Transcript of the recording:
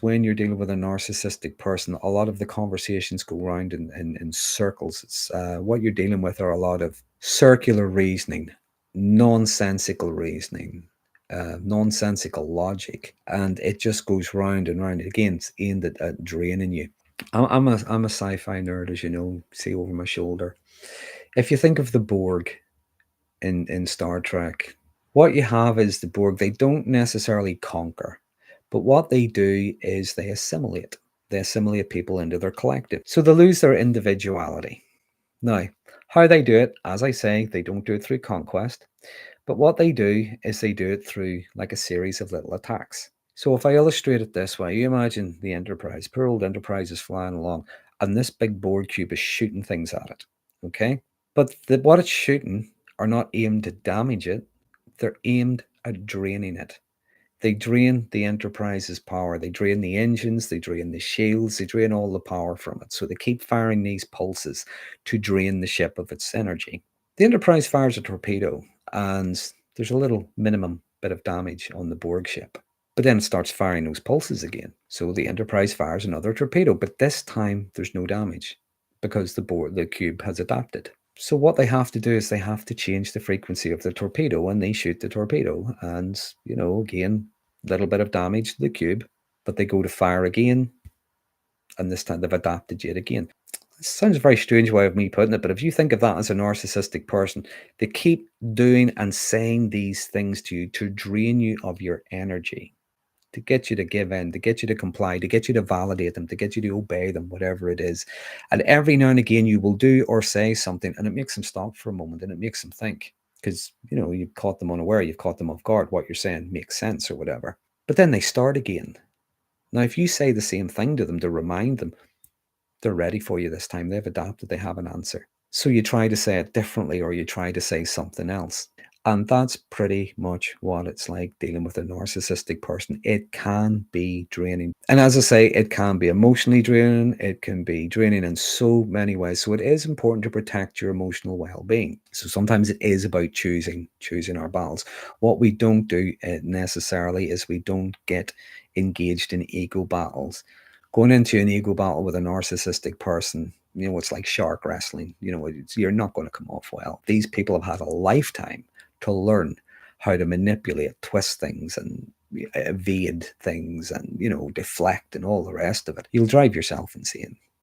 When you're dealing with a narcissistic person, a lot of the conversations go around in circles. It's what you're dealing with are a lot of circular reasoning, nonsensical reasoning, nonsensical logic, and it just goes round and round. Again, it's aimed at draining you. I'm a sci-fi nerd, as you know, see over my shoulder. If you think of the Borg in Star Trek, what you have is the Borg. They don't necessarily conquer, but what they do is they assimilate. They assimilate people into their collective. So they lose their individuality. Now, how they do it, as I say, they don't do it through conquest, but what they do is they do it through like a series of little attacks. So if I illustrate it this way, you imagine the Enterprise, poor old Enterprise is flying along, and this big Borg cube is shooting things at it. Okay? But what it's shooting are not aimed to damage it, they're aimed at draining it. They drain the Enterprise's power. They drain the engines, they drain the shields, they drain all the power from it. So they keep firing these pulses to drain the ship of its energy. The Enterprise fires a torpedo, and there's a little minimum bit of damage on the Borg ship. But then it starts firing those pulses again. So the Enterprise fires another torpedo, but this time there's no damage because the cube has adapted. So what they have to do is they have to change the frequency of the torpedo when they shoot the torpedo. And, again, a little bit of damage to the cube, but they go to fire again, and this time they've adapted yet again. It sounds a very strange way of me putting it, but if you think of that as a narcissistic person, they keep doing and saying these things to you to drain you of your energy, to get you to give in, to get you to comply, to get you to validate them, to get you to obey them, whatever it is. And every now and again you will do or say something, and it makes them stop for a moment, and it makes them think, because you've caught them unaware, you've caught them off guard. What you're saying makes sense or whatever. But then they start again. Now, if you say the same thing to them to remind them, they're ready for you this time. They've adapted, they have an answer. So you try to say it differently, or you try to say something else. And that's pretty much what it's like dealing with a narcissistic person. It can be draining. And as I say, it can be emotionally draining. It can be draining in so many ways. So it is important to protect your emotional well-being. So sometimes it is about choosing our battles. What we don't do necessarily is we don't get engaged in ego battles. Going into an ego battle with a narcissistic person, it's like shark wrestling. You're not going to come off well. These people have had a lifetime to learn how to manipulate, twist things, and evade things, and deflect, and all the rest of it. You'll drive yourself insane.